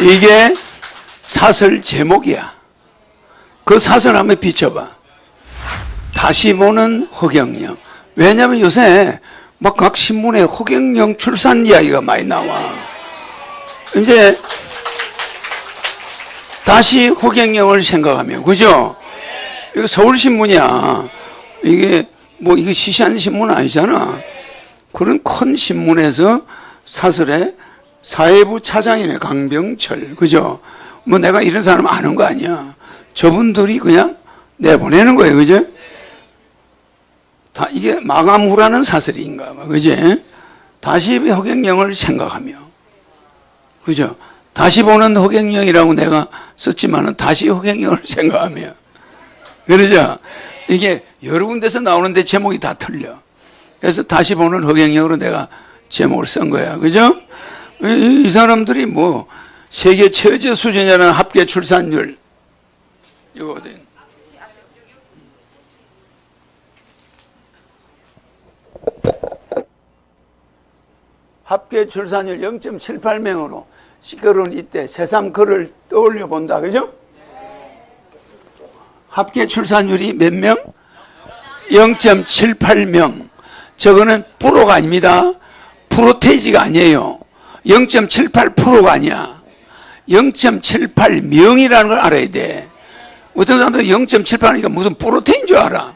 이게 사설 제목이야. 그 사설 한번 비춰봐. 다시 보는 허경영. 왜냐하면 요새 막 각 신문에 허경영 출산 이야기가 많이 나와. 이제 다시 허경영을 생각하면, 그죠? 이거 서울신문이야. 이게 뭐 이게 시시한 신문 아니잖아. 그런 큰 신문에서 사설에 사회부 차장이네, 강병철. 그죠? 뭐 내가 이런 사람 아는 거 아니야. 저분들이 그냥 내보내는 거예요. 그죠? 다 이게 마감후라는 사설인가 봐. 그지? 다시 허경영을 생각하며. 그죠? 다시 보는 허경영이라고 내가 썼지만은 다시 허경영을 생각하며. 그러죠? 이게 여러 군데서 나오는데 제목이 다 틀려. 그래서 다시 보는 허경영으로 내가 제목을 쓴 거야. 그죠? 이 사람들이 뭐 세계 최저 수준이라는 합계 출산율. 이거 어디? 합계 출산율 0.78명으로 시끄러운 이때 새삼 그를 떠올려 본다. 그죠? 합계 출산율이 몇 명? 0.78명. 저거는 프로가 아닙니다. 프로테이지가 아니에요. 0.78%가 아니야. 0.78명이라는 걸 알아야 돼. 어떤 사람들은 0.78이니까 무슨 프로테인 줄 알아.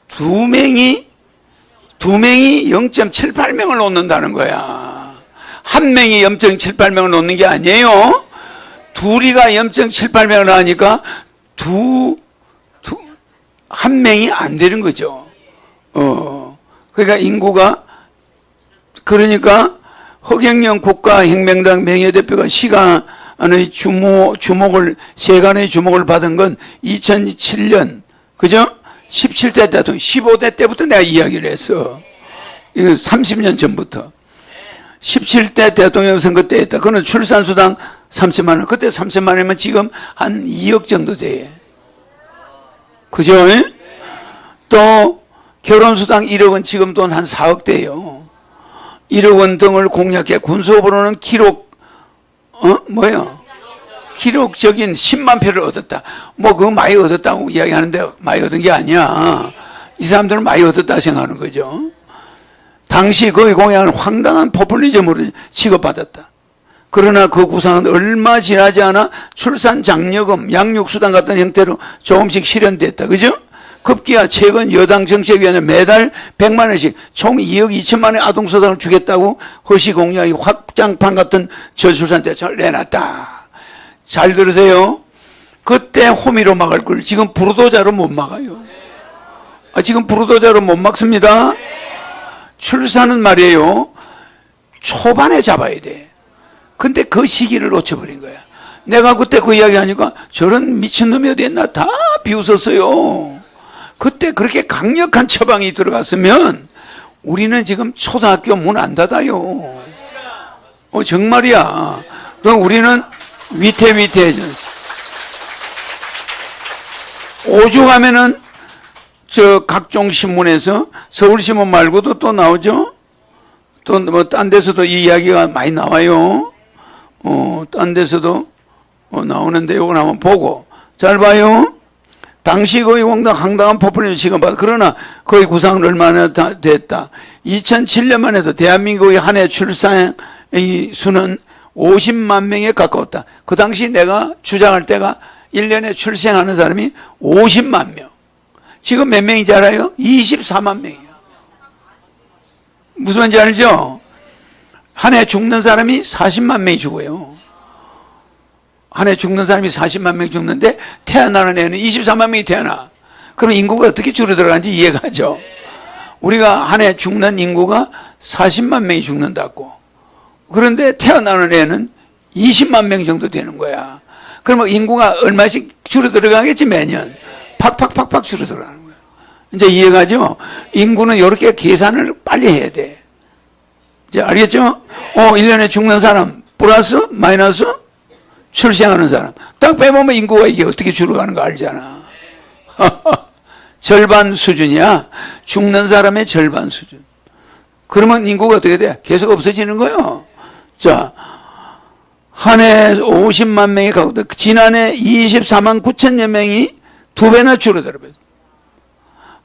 두 명이 0.78명을 놓는다는 거야. 한 명이 0.78명을 놓는 게 아니에요. 둘이가 0.78명을 하니까 한 명이 안 되는 거죠. 그러니까 인구가, 그러니까 허경영 국가혁명당 명예대표가 시간의 주목을, 세간의 주목을 받은 건 2007년, 그죠? 17대 대통령, 15대 때부터 내가 이야기를 했어. 이거 30년 전부터. 17대 대통령 선거 때 했다. 그거는 출산수당 3천만 원. 그때 3천만 원이면 지금 한 2억 정도 돼. 그죠? 또 결혼수당 1억은 지금 돈 한 4억 돼요. 1억 원 등을 공약해 군수후보로는 기록적인 10만 표를 얻었다. 뭐 그거 많이 얻었다고 이야기하는데 많이 얻은 게 아니야. 이 사람들은 많이 얻었다 생각하는 거죠. 당시 거의 공약은 황당한 포퓰리즘으로 취급받았다. 그러나 그 구상은 얼마 지나지 않아 출산 장려금, 양육수당 같은 형태로 조금씩 실현됐다. 그죠? 급기야 최근 여당 정책위원회 매달 100만 원씩 총 2억 2천만 원의 아동수당을 주겠다고 허시 공약이 확장판 같은 저출산 대책을 내놨다. 잘 들으세요. 그때 호미로 막을 걸 지금 불도자로 못 막아요. 지금 불도자로 못 막습니다. 출산은 말이에요. 초반에 잡아야 돼. 근데 그 시기를 놓쳐버린 거야. 내가 그때 그 이야기 하니까 저런 미친놈이 어디 있나 다 비웃었어요. 그때 그렇게 강력한 처방이 들어갔으면 우리는 지금 초등학교 문 안 닫아요. 정말이야. 그럼 우리는 위태위태해졌어. 오죽하면은 각종 신문에서 서울신문 말고도 또 나오죠. 또 뭐 딴 데서도 이 이야기가 많이 나와요. 딴 데서도 나오는데 이걸 한번 보고 잘 봐요. 당시 거의 황당한 포퓰리즘 취급받았다. 그러나 거의 구상은 얼마나 됐다. 2007년만 해도 대한민국의 한 해 출산의 수는 50만 명에 가까웠다. 그 당시 내가 주장할 때가 1년에 출생하는 사람이 50만 명. 지금 몇 명인지 알아요? 24만 명이에요. 무슨 말인지 알죠? 한 해 죽는 사람이 40만 명이 죽어요. 한 해 죽는 사람이 40만 명이 죽는데 태어나는 애는 24만 명이 태어나. 그럼 인구가 어떻게 줄어들어가는지 이해가 가죠. 우리가 한 해 죽는 인구가 40만 명이 죽는다고. 그런데 태어나는 애는 20만 명 정도 되는 거야. 그러면 인구가 얼마씩 줄어들어가겠지, 매년. 팍팍팍팍 줄어들어가는 거야. 이제 이해가죠? 인구는 이렇게 계산을 빨리 해야 돼. 이제 알겠죠? 1년에 죽는 사람, 플러스, 마이너스, 출생하는 사람. 딱 빼보면 인구가 이게 어떻게 줄어가는 거 알잖아. 절반 수준이야. 죽는 사람의 절반 수준. 그러면 인구가 어떻게 돼? 계속 없어지는 거예요. 자, 한 해 50만 명이 가고, 지난해 24만 9천여 명이 2배나 줄어들어요.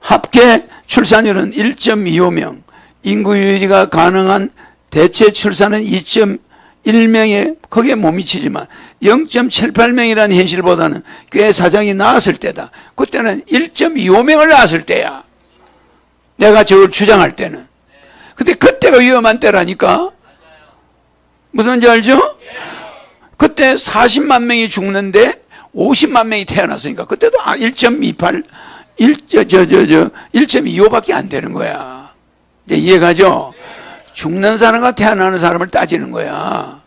합계 출산율은 1.25명, 인구 유지가 가능한 대체 출산은 2.1명에 거기에 못 미치지만 0.78명이라는 현실보다는 꽤 사정이 나았을 때다. 그때는 1.25명을 낳았을 때야. 내가 저걸 주장할 때는. 근데 그때가 위험한 때라니까. 무슨 말인지 알죠? 그때 40만 명이 죽는데 50만 명이 태어났으니까 그때도 1.28, 1.25밖에 안 되는 거야. 이제 이해가죠? 죽는 사람과 태어나는 사람을 따지는 거야.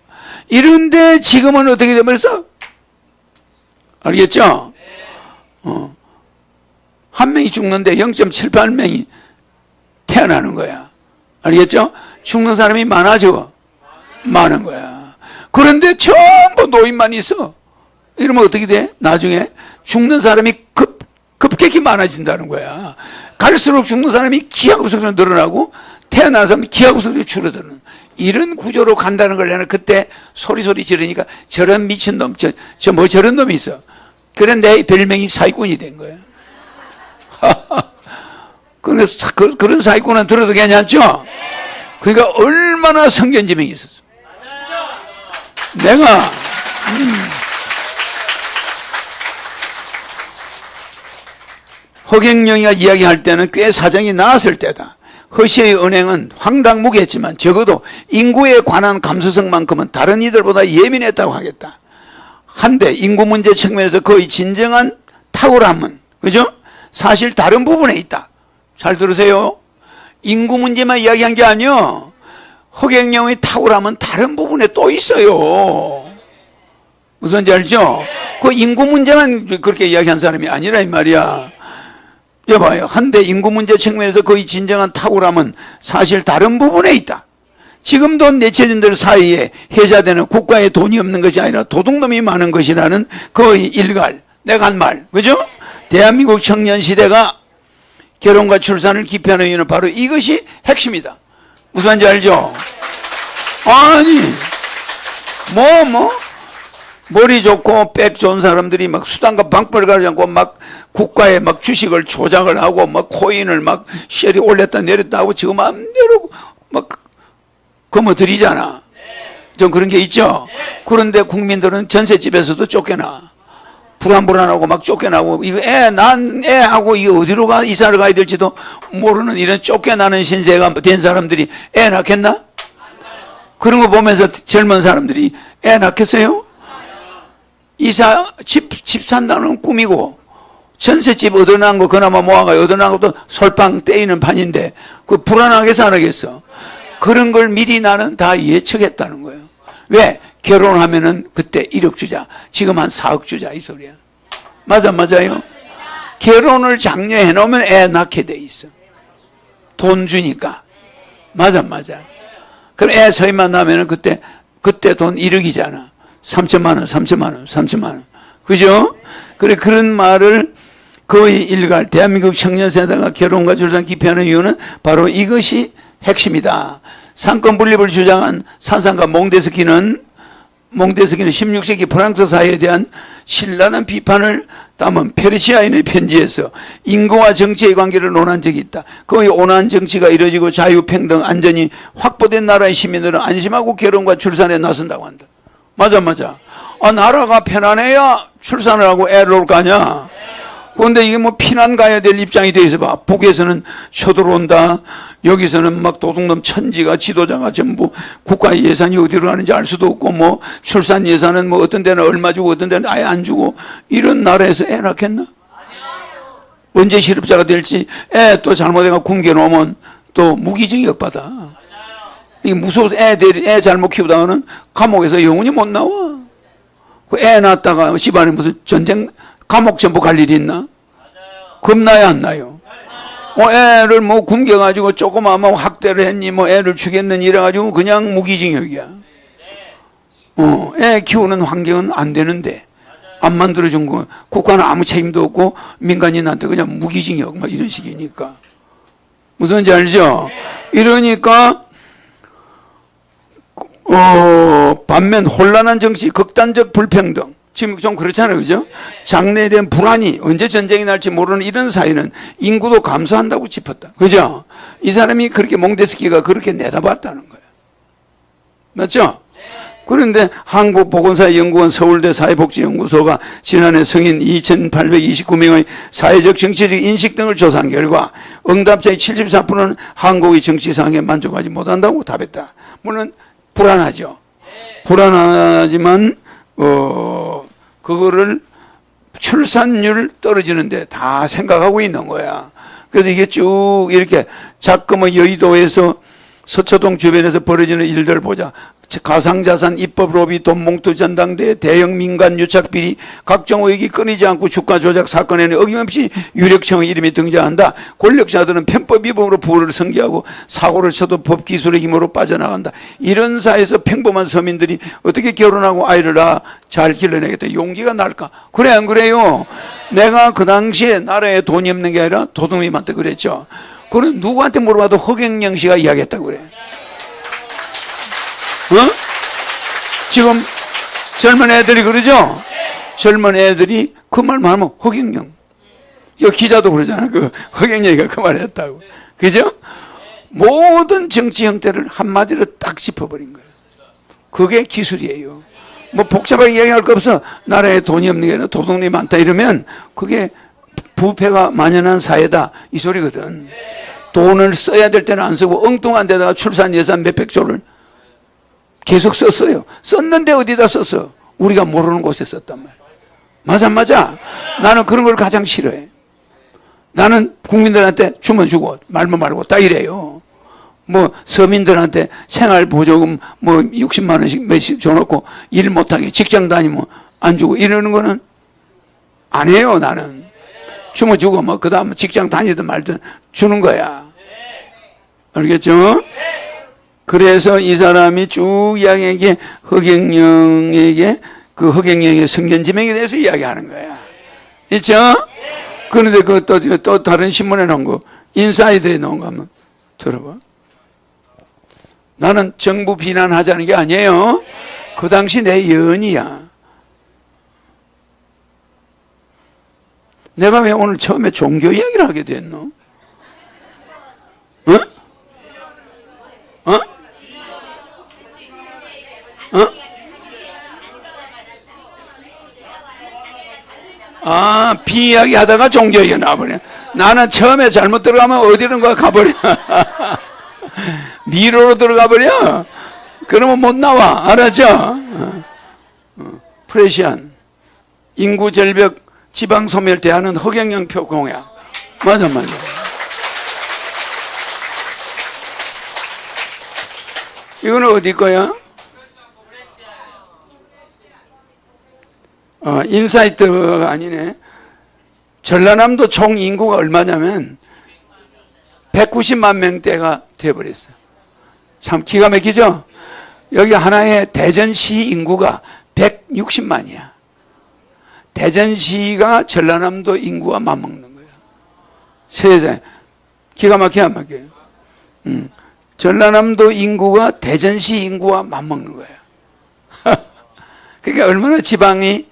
이런데 지금은 어떻게 되면서? 알겠죠? 한 명이 죽는데 0.78명이 태어나는 거야. 알겠죠? 죽는 사람이 많아져. 많은 거야. 그런데 전부 노인만 있어. 이러면 어떻게 돼? 나중에 죽는 사람이 급격히 많아진다는 거야. 갈수록 죽는 사람이 기하급수로 늘어나고 태어난 사람이 기하급수로 줄어드는 이런 구조로 간다는 걸 내가 그때 소리소리 지르니까 저런 미친놈, 뭐 저런 놈이 있어. 그래 내 별명이 사기꾼이 된 거야. 그런 사기꾼은 들어도 괜찮죠? 그러니까 얼마나 성견지명이 있었어. 내가 허경영이가 이야기할 때는 꽤 사정이 나았을 때다. 허시의 은행은 황당무계했지만 적어도 인구에 관한 감수성만큼은 다른 이들보다 예민했다고 하겠다. 한데 인구 문제 측면에서 거의 진정한 탁월함은 그죠? 사실 다른 부분에 있다. 잘 들으세요. 인구 문제만 이야기한 게 아니요. 허경영의 탁월함은 다른 부분에 또 있어요. 무슨 말인지 알죠? 그 인구 문제만 그렇게 이야기한 사람이 아니라 이 말이야. 여봐요. 한데 인구 문제 측면에서 거의 진정한 탁월함은 사실 다른 부분에 있다. 지금도 내처진들 사이에 해자되는 국가에 돈이 없는 것이 아니라 도둑놈이 많은 것이라는 거의 일갈. 내가 한 말. 그죠? 대한민국 청년 시대가 결혼과 출산을 기피하는 이유는 바로 이것이 핵심이다. 무슨 말인지 알죠? 아니, 머리 좋고 백 좋은 사람들이 막 수단과 방법을 가리지 않고 막 국가에 막 주식을 조작을 하고 막 코인을 막 쉘이 올렸다 내렸다 하고 지금 마음대로 막 거머들이잖아. 좀 그런 게 있죠? 그런데 국민들은 전셋집에서도 쫓겨나. 불안불안하고 막 쫓겨나고 이거 난 애하고 이거 어디로 이사를 가야 될지도 모르는 이런 쫓겨나는 신세가 된 사람들이 애 낳겠나? 그런 거 보면서 젊은 사람들이 애 낳겠어요? 집 산다는 꿈이고, 전셋집 얻어난 거 그나마 모아가 얻어난 것도 솔방 떼이는 판인데, 그 불안하게 살아겠어. 그런 걸 미리 나는 다 예측했다는 거예요. 왜? 결혼하면은 그때 1억 주자. 지금 한 4억 주자. 이 소리야. 맞아요? 결혼을 장려해 놓으면 애 낳게 돼 있어. 돈 주니까. 맞아. 그럼 애 서희만 나면은 그때 돈 1억이잖아. 3천만 원. 그죠? 그래, 그런 말을 거의 일갈, 대한민국 청년 세대가 결혼과 출산 기피하는 이유는 바로 이것이 핵심이다. 상권 분립을 주장한 산상가 몽데스키는 16세기 프랑스 사회에 대한 신랄한 비판을 담은 페르시아인의 편지에서 인구와 정치의 관계를 논한 적이 있다. 거의 온화한 정치가 이루어지고 자유평등 안전이 확보된 나라의 시민들은 안심하고 결혼과 출산에 나선다고 한다. 맞아. 나라가 편안해야 출산을 하고 애를 올 거 아니야. 그런데 이게 뭐 피난 가야 될 입장이 돼 있어 봐. 북에서는 쳐들어온다. 여기서는 막 도둑놈 천지가 지도자가 전부 국가 예산이 어디로 가는지 알 수도 없고 뭐 출산 예산은 뭐 어떤 데는 얼마 주고 어떤 데는 아예 안 주고 이런 나라에서 애 낳겠나? 언제 실업자가 될지 애 또 잘못해가 굶겨 놓으면 또 무기징역 받아. 이게 무서워서 애 잘못 키우다가는 감옥에서 영원히 못 나와. 그 애 낳았다가 집안에 무슨 전쟁 감옥 전부 갈 일이 있나? 겁나요, 안 나요? 애를 뭐 굶겨가지고 조그마한 학대를 했니, 뭐 애를 죽였느니 이래가지고 그냥 무기징역이야. 애 키우는 환경은 안 되는데, 안 만들어준 거, 국가는 아무 책임도 없고, 민간인한테 그냥 무기징역, 막 이런 식이니까. 무슨지 알죠? 이러니까, 반면 혼란한 정치, 극단적 불평등, 지금 좀 그렇잖아요, 그죠? 장래에 대한 불안이 언제 전쟁이 날지 모르는 이런 사회는 인구도 감소한다고 짚었다, 그죠? 이 사람이 그렇게 몽데스키가 그렇게 내다봤다는 거예요. 맞죠? 그런데 한국보건사연구원 서울대 사회복지연구소가 지난해 성인 2,829명의 사회적 정치적 인식 등을 조사한 결과 응답자의 74%는 한국의 정치 상황에 만족하지 못한다고 답했다. 물론 불안하죠. 불안하지만 그거를 출산율 떨어지는데 다 생각하고 있는 거야. 그래서 이게 쭉 이렇게 자꾸만 여의도에서 서초동 주변에서 벌어지는 일들을 보자. 가상자산 입법 로비, 돈봉투 전당대, 대형 민간 유착 비리, 각종 의혹이 끊이지 않고 주가 조작 사건에는 어김없이 유력청의 이름이 등장한다. 권력자들은 편법 위반으로 부를 성기하고 사고를 쳐도 법 기술의 힘으로 빠져나간다. 이런 사회에서 평범한 서민들이 어떻게 결혼하고 아이를 낳아 잘 길러내겠다. 용기가 날까? 그래 안 그래요? 내가 그 당시에 나라에 돈이 없는 게 아니라 도둑님한테 그랬죠. 그럼 누구한테 물어봐도 허경영 씨가 이야기했다고 그래. 지금 젊은 애들이 그러죠? 젊은 애들이 그 말만 하면 허경영. 기자도 그러잖아. 그 허경영이가 그 말을 했다고. 그죠? 모든 정치 형태를 한마디로 딱 짚어버린 거예요. 그게 기술이에요. 뭐 복잡하게 이야기할 거 없어. 나라에 돈이 없는 게 아니라 도둑놈이 많다 이러면 그게 부패가 만연한 사회다 이 소리거든. 돈을 써야 될 때는 안 쓰고 엉뚱한 데다가 출산 예산 몇백조를 계속 썼어요. 썼는데 어디다 썼어? 우리가 모르는 곳에 썼단 말이야. 맞아. 나는 그런 걸 가장 싫어해. 나는 국민들한테 주면 주고 말면 말고 다 이래요. 뭐 서민들한테 생활보조금 뭐 60만 원씩 몇씩 줘놓고 일 못하게 직장 다니면 안 주고 이러는 거는 안 해요. 나는 주면 주고 뭐 그 다음 직장 다니든 말든 주는 거야. 알겠죠? 그래서 이 사람이 쭉 이야기하기에 허경영에게 그 허경영의 성견지명에 대해서 이야기하는 거야. 있죠? 그런데 그 또 다른 신문에 나온 거, 인사이드에 나온 거 한번 들어봐. 나는 정부 비난하자는 게 아니에요. 그 당시 내 연이야. 내가 왜 오늘 처음에 종교 이야기를 하게 됐노? 비이야기 하다가 종교 이야기 나와버려. 나는 처음에 잘못 들어가면 어디론가 가버려. 미로로 들어가버려. 그러면 못 나와. 알았죠? 프레시안. 인구 절벽 지방 소멸 대하는 허경영표 공약. 맞아. 이거는 어디 거야? 인사이트가 아니네. 전라남도 총 인구가 얼마냐면 190만 명대가 돼버렸어요. 참 기가 막히죠? 여기 하나의 대전시 인구가 160만이야. 대전시가 전라남도 인구와 맞먹는 거야. 세상에. 기가 막혀 안 막혀요? 전라남도 인구가 대전시 인구와 맞먹는 거야. 그러니까 얼마나 지방이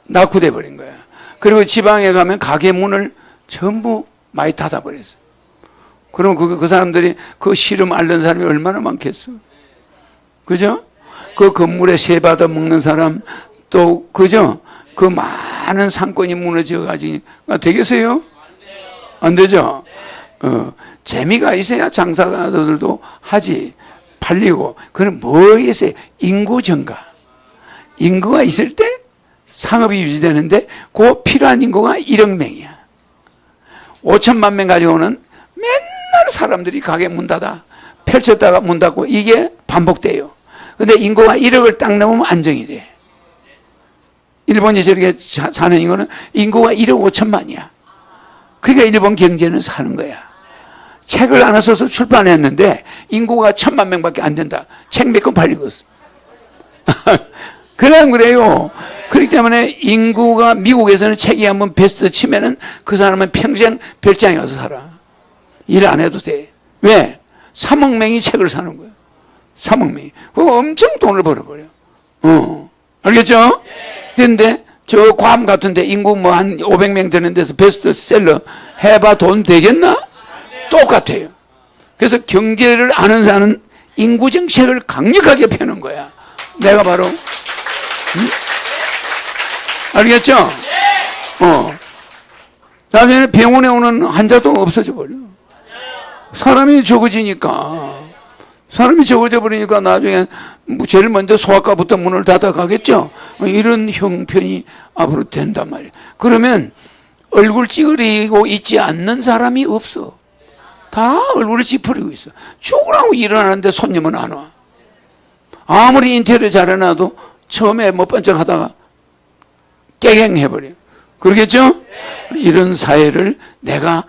낙후돼 버린 거야. 그리고 지방에 가면 가게 문을 전부 많이 닫아버렸어. 그럼 그 사람들이 그 시름 앓는 사람이 얼마나 많겠어. 그죠? 그 건물에 세 받아 먹는 사람 또 그죠? 그 많은 상권이 무너져 가지고 되겠어요? 안 되죠? 재미가 있어야 장사들도 하지. 팔리고. 그럼 뭐 있어요? 인구 증가. 인구가 있을 때 상업이 유지되는데 그 필요한 인구가 1억 명이야. 5천만 명 가지고는 맨날 사람들이 가게 문 닫아. 펼쳤다가 문 닫고 이게 반복돼요. 근데 인구가 1억을 딱 넘으면 안정이 돼. 일본이 저렇게 사는 인구는 인구가 1억 5천만이야. 그러니까 일본 경제는 사는 거야. 책을 하나 써서 출판했는데 인구가 1,000만 명밖에 안 된다. 책 몇 권 팔리고 있어. 그래요. 그렇기 때문에 인구가 미국에서는 책이 한번 베스트 치면은 그 사람은 평생 별장에 가서 살아. 일 안 해도 돼. 왜? 3억 명이 책을 사는 거야. 3억 명이. 그거 엄청 돈을 벌어버려. 알겠죠? 그런데 저 괌 같은데 인구 뭐 한 500명 되는 데서 베스트셀러 해봐 돈 되겠나? 똑같아요. 그래서 경제를 아는 사람은 인구 정책을 강력하게 펴는 거야. 내가 바로 알겠죠? 나중에 병원에 오는 환자도 없어져 버려. 사람이 적어지니까 나중에 제일 먼저 소아과부터 문을 닫아 가겠죠? 이런 형편이 앞으로 된단 말이에요. 그러면 얼굴 찌그리고 있지 않는 사람이 없어. 다 얼굴을 찌푸리고 있어. 죽으라고 일어나는데 손님은 안 와. 아무리 인테리어 잘해놔도 처음에 뭐 번쩍하다가 깨갱해버려. 그러겠죠? 이런 사회를 내가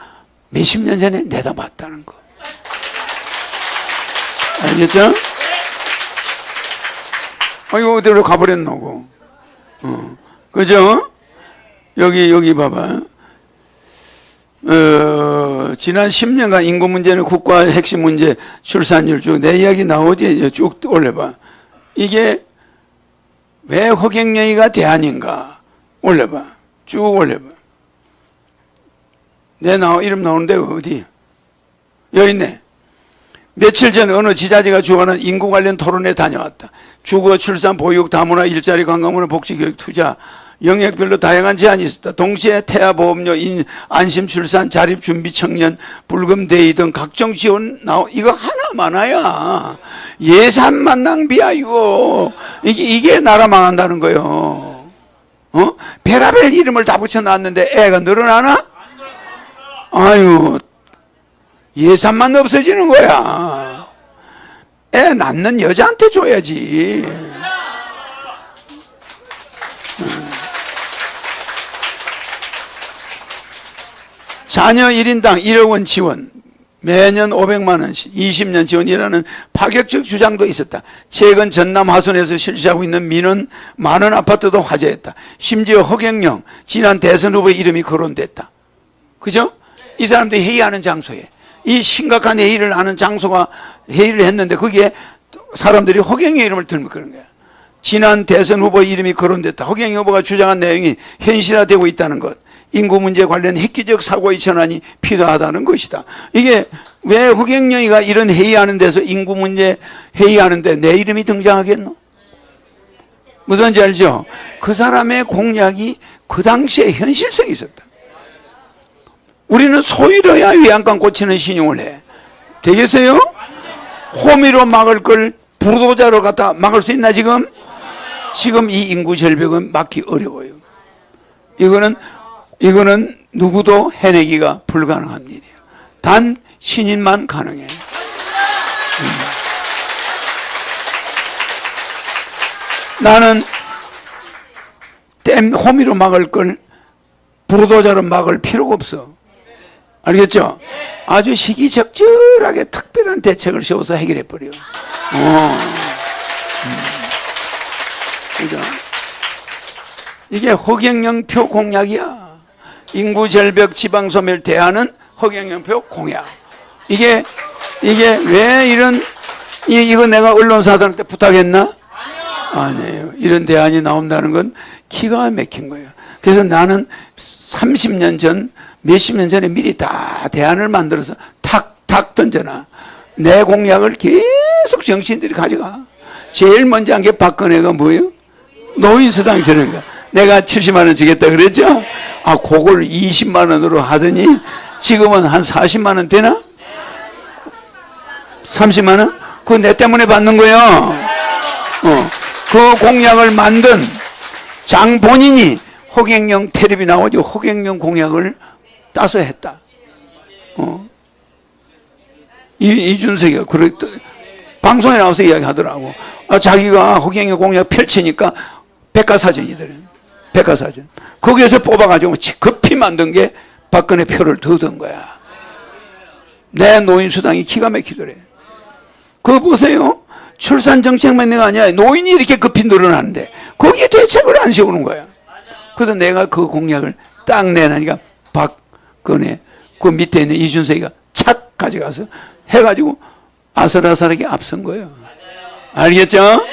몇십 년 전에 내다봤다는 거. 알겠죠? 이거 어디로 가버렸노고. 그죠? 여기 봐봐. 지난 10년간 인구 문제는 국가의 핵심 문제, 출산율 쭉 내 이야기 나오지? 쭉 올려봐. 이게 왜 허경영이가 대안인가? 올려봐. 쭉 올려봐. 이름 나오는데 어디? 여기 있네. 며칠 전 어느 지자체가 주관한 인구 관련 토론에 다녀왔다. 주거, 출산, 보육, 다문화, 일자리, 관광문화, 복지교육, 투자 영역별로 다양한 제안이 있었다. 동시에 태아보험료, 안심출산, 자립준비 청년, 불금대의 등 각종 지원 이거 하나만아야. 예산만 낭비야 이거. 이게 나라 망한다는 거예요. 별하별 이름을 다 붙여놨는데 애가 늘어나나? 아유, 예산만 없어지는 거야. 애 낳는 여자한테 줘야지. 자녀 1인당 1억 원 지원, 매년 500만 원씩 20년 지원이라는 파격적 주장도 있었다. 최근 전남 화순에서 실시하고 있는 민원 많은 아파트도 화제였다. 심지어 허경영 지난 대선 후보의 이름이 거론됐다. 그죠? 이 사람들이 회의하는 장소에, 이 심각한 회의를 하는 장소가 회의를 했는데 거기에 사람들이 허경영 이름을 들면 그런 거야. 지난 대선 후보의 이름이 거론됐다. 허경영 후보가 주장한 내용이 현실화되고 있다는 것. 인구 문제 관련 획기적 사고의 전환이 필요하다는 것이다. 이게 왜 허경영이가 이런 회의하는 데서 인구 문제 회의하는데 내 이름이 등장하겠노? 무슨지 알죠? 그 사람의 공약이 그 당시에 현실성이 있었다. 우리는 소이로야 위안감 고치는 신용을 해. 되겠어요? 호미로 막을 걸 부도자로 갖다 막을 수 있나 지금? 지금 이 인구 절벽은 막기 어려워요. 이거는 누구도 해내기가 불가능한 일이에요. 단 신인만 가능해요. 나는 댐 호미로 막을 걸 부도자로 막을 필요가 없어. 알겠죠? 아주 시기적절하게 특별한 대책을 세워서 해결해버려. 그죠? 이게 허경영표 공약이야. 인구절벽 지방소멸 대안은 허경영표 공약. 이게 왜 이거 내가 언론사들한테 부탁했나? 아니에요. 이런 대안이 나온다는 건 기가 막힌 거예요. 그래서 나는 30년 전, 몇십 년 전에 미리 다 대안을 만들어서 탁탁 던져놔. 내 공약을 계속 정치인들이 가져가. 제일 먼저 한 게 박근혜가 뭐예요? 노인수당 주는 거. 내가 70만 원 주겠다 그랬죠? 그걸 20만 원으로 하더니 지금은 한 40만 원 되나? 30만 원? 그거 내 때문에 받는 거예요. 그 공약을 만든 장 본인이 허경영 텔레비 나오죠. 허경영 공약을 따서 했다. 이준석이가 방송에 나와서 이야기하더라고. 자기가 허경영 공약 펼치니까 백과사전이더래. 백과사전. 거기에서 뽑아가지고 급히 만든 게 박근혜 표를 더 든 거야. 내 노인수당이 기가 막히더래. 그거 보세요. 출산 정책만 내가 아니야. 노인이 이렇게 급히 늘어나는데 거기에 대책을 안 세우는 거야. 그래서 내가 그 공약을 딱 내놓으니까 박근혜 그 밑에 있는 이준석이가 착 가져가서 해가지고 아슬아슬하게 앞선 거예요. 알겠죠?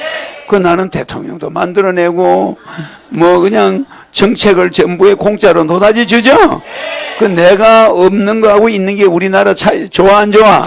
그 나는 대통령도 만들어내고 뭐 그냥 정책을 전부에 공짜로 노다지 주죠? 그 내가 없는 거하고 있는 게 우리나라 차이 좋아 안 좋아?